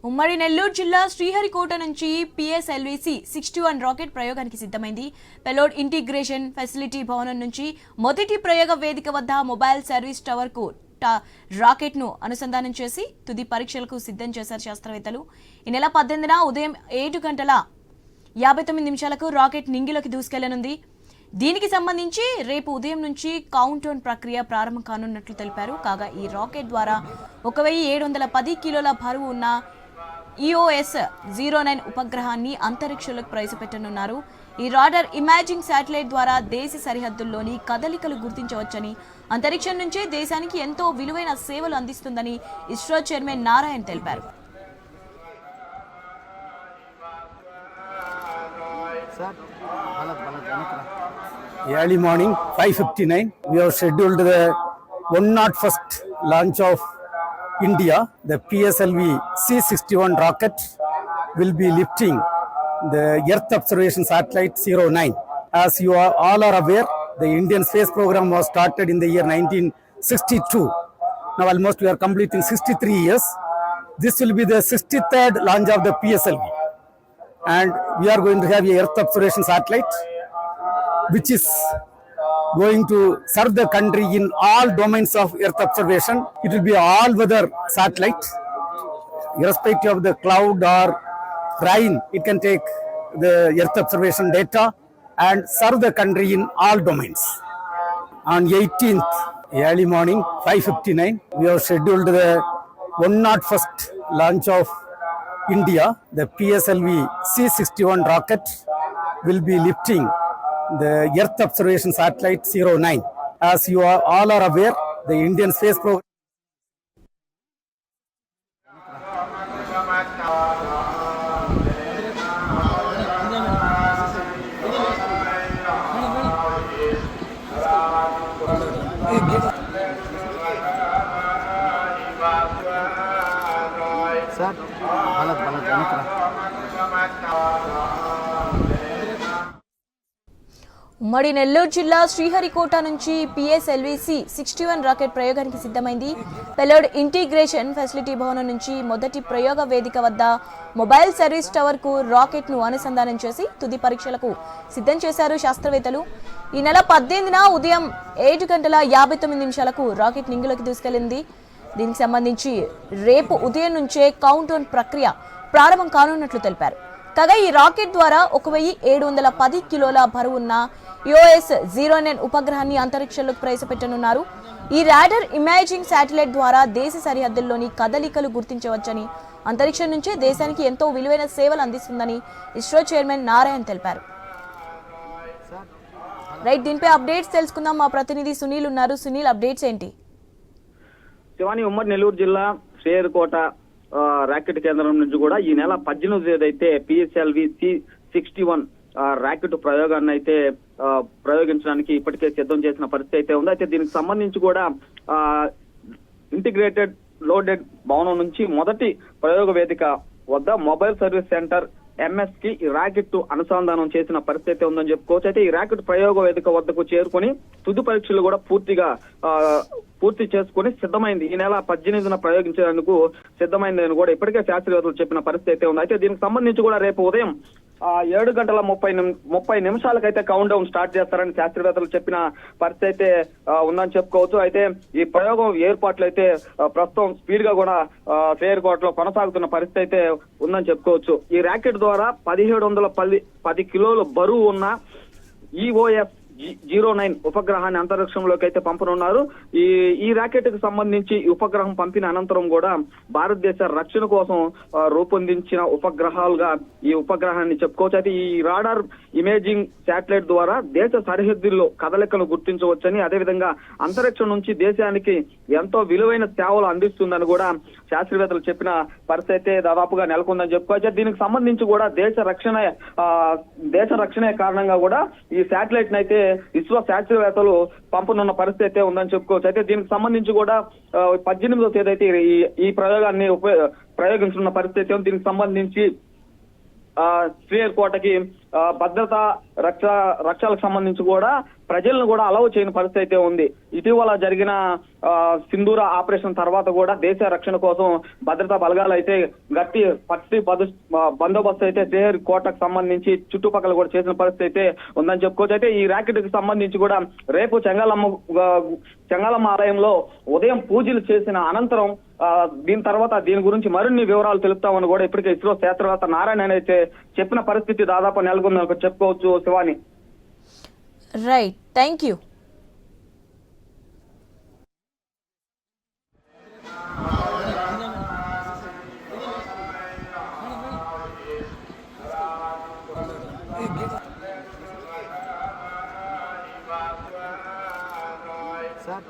ఉమ్మడి నెల్లూరు జిల్లా శ్రీహరికోట నుంచి పిఎస్ఎల్వి 61 రాకెట్ ప్రయోగానికి సిద్ధమైంది. పెలోడ్ ఇంటిగ్రేషన్ ఫెసిలిటీ భవనం నుంచి మొదటి ప్రయోగ వేదిక వద్ద మొబైల్ సర్వీస్ టవర్ కు రాకెట్ ను అనుసంధానం చేసి తుది పరీక్షలకు సిద్ధం చేశారు శాస్త్రవేత్తలు. ఈ నెల 18న ఉదయం 7:59 రాకెట్ నింగిలోకి దూసుకెళ్లనుంది. దీనికి సంబంధించి రేపు ఉదయం నుంచి కౌంట్ డౌన్ ప్రక్రియ ప్రారంభం కానున్నట్లు తెలిపారు. కాగా ఈ రాకెట్ ద్వారా 1710 కిలోల బరువు ఉన్న EOS 09 ఉపగ్రహాన్ని అంతరిక్షంలోకి ప్రవేశపెట్టనున్నారు. ఈ రాడార్ ఇమేజింగ్ శాటిలైట్ ద్వారా దేశ సరిహద్దుల్లోని కదలికలు గుర్తించవచ్చని, అంతరిక్షం నుంచే దేశానికి ఎంతో విలువైన సేవలు అందిస్తుందని ఇస్రో చైర్మన్ నారాయణ్ తెలిపారు. Early morning 5:59 we have scheduled the 101st launch of India. The PSLV C61 rocket will be lifting the Earth observation satellite 09. As you all are aware, the Indian space program was started in the year 1962. Now almost we are completing 63 years. This will be the 63rd launch of the PSLV, and we are going to have a Earth observation satellite which is going to serve the country in all domains of Earth observation. It will be all weather satellite, irrespective of the cloud or rain. It can take the Earth observation data and serve the country in all domains. On 18th early morning 5:59 we have scheduled the 101st launch of India. The PSLV C61 rocket will be lifting the Earth observation satellite 09. As you all are aware, the Indian space program ఉమ్మడి నెల్లూరు జిల్లా శ్రీహరికోట నుంచి PSLV 61 rocket ప్రయోగానికి సిద్ధమైంది. Payload integration facility భవనం నుంచి మొదటి ప్రయోగ వేదిక వద్ద మొబైల్ సర్వీస్ టవర్ కు రాకెట్ ను అనుసంధానం చేసి తుది పరీక్షలకు సిద్ధం చేశారు శాస్త్రవేత్తలు. ఈ నెల 18న ఉదయం 7:59 రాకెట్ నింగిలోకి దూసుకెళ్లింది. దీనికి సంబంధించి రేపు ఉదయం నుంచే కౌంట్ డౌన్ ప్రక్రియ ప్రారంభం కానున్నట్లు తెలిపారు. కాగా ఈ రాకెట్ ద్వారా 1710 కిలోల బరువున్న EOS 09 ఉపగ్రహాన్ని అంతరిక్షంలోకి ప్రవేశపెట్టనున్నారు. ఈ రాడార్ ఇమేజింగ్ శాటిలైట్ ద్వారా దేశ సరిహద్దుల్లోని కదలికలు గుర్తించవచ్చని, అంతరిక్షం నుంచే దేశానికి ఎంతో విలువైన సేవలు అందిస్తుందని ఇస్రో చైర్మన్ నారాయణ్ తెలిపారు. రైట్, దీనిపై అప్డేట్స్ తెలుసుకుందాం. మా ప్రతినిధి సునీల్ ఉన్నారు. సునీల్, అప్డేట్స్ ఏంటి? శివాని, ఉమ్మడి నెల్లూరు జిల్లా శ్రీహరికోట రాకెట్ కేంద్రం నుంచి కూడా ఈ నెల 18 అయితే పిఎస్ఎల్వి C61 రాకెట్ ప్రయోగాన్ని అయితే ప్రయోగించడానికి ఇప్పటికే సిద్ధం చేసిన పరిస్థితి అయితే ఉంది. అయితే దీనికి సంబంధించి కూడా ఇంటిగ్రేటెడ్ లోడెడ్ భవనం నుంచి మొదటి ప్రయోగ వేదిక వద్ద మొబైల్ సర్వీస్ సెంటర్ MS కి ఈ రాకెట్ అనుసంధానం చేసిన పరిస్థితి ఉందని చెప్పుకోవచ్చు. అయితే ఈ రాకెట్ ప్రయోగ వేదిక వద్దకు చేరుకుని తుది పరీక్షలు కూడా పూర్తి చేసుకుని సిద్ధమైంది. ఈ నెల 18న ప్రయోగించేందుకు సిద్ధమైందని కూడా ఇప్పటికే శాస్త్రవేత్తలు చెప్పిన పరిస్థితి అయితే ఉంది. అయితే దీనికి సంబంధించి కూడా రేపు ఉదయం 7:30 కౌంట్ డౌన్ స్టార్ట్ చేస్తారని శాస్త్రవేత్తలు చెప్పిన పరిస్థితి అయితే ఉందని చెప్పుకోవచ్చు. అయితే ఈ ప్రయోగం ఏర్పాట్లు అయితే ప్రస్తుతం స్పీడ్ గా కూడా శ్రీహరికోటలో కొనసాగుతున్న పరిస్థితి అయితే ఉందని చెప్పుకోవచ్చు. ఈ రాకెట్ ద్వారా 1710 కిలోల బరువు ఉన్న EOS 09 ఉపగ్రహాన్ని అంతరిక్షంలోకి అయితే పంపనున్నారు. ఈ రాకెట్ కు సంబంధించి ఉపగ్రహం పంపిన అనంతరం కూడా భారతదేశ రక్షణ కోసం రూపొందించిన ఉపగ్రహాలుగా ఈ ఉపగ్రహాన్ని చెప్పుకోవచ్చు. అయితే ఈ రాడార్ ఇమేజింగ్ శాటిలైట్ ద్వారా దేశ సరిహద్దుల్లో కదలికలు గుర్తించవచ్చని, అదేవిధంగా అంతరిక్షం నుంచి దేశానికి ఎంతో విలువైన సేవలు అందిస్తుందని కూడా శాస్త్రవేత్తలు చెప్పిన పరిస్థితి దాదాపుగా నెలకొందని చెప్పుకోవచ్చు. దీనికి సంబంధించి కూడా దేశ రక్షణే కారణంగా కూడా ఈ శాటిలైట్ అయితే ఇస్రో శాస్త్రవేత్తలు పంపనున్న పరిస్థితి అయితే ఉందని చెప్పుకోవచ్చు. అయితే దీనికి సంబంధించి కూడా 18వ తేదీ అయితే ఈ ప్రయోగాన్ని ప్రయోగించున్న పరిస్థితి. దీనికి సంబంధించి శ్రీహరికోటకి భద్రతా రక్షలకు సంబంధించి కూడా ప్రజలను కూడా అలౌ చేయని పరిస్థితి అయితే ఉంది. ఇటీవల జరిగిన సింధూర ఆపరేషన్ తర్వాత కూడా దేశ రక్షణ కోసం భద్రతా బలగాలు అయితే పట్టి బందోబస్తు అయితే శ్రీహరి కోటకు సంబంధించి చుట్టుపక్కల కూడా చేసిన పరిస్థితి అయితే ఉందని చెప్పుకోవచ్చు. అయితే ఈ ర్యాకెట్ కి సంబంధించి కూడా రేపు చెంగాలమ్మ ఆలయంలో ఉదయం పూజలు చేసిన అనంతరం దీని గురించి మరిన్ని వివరాలు తెలుపుతామని కూడా ఇప్పటికే ఇస్రో శాస్త్రవేత్త నారాయణ అయితే చెప్పిన పరిస్థితి దాదాపు నెలకొందని చెప్పుకోవచ్చు. Shivani. Right, thank you. Sir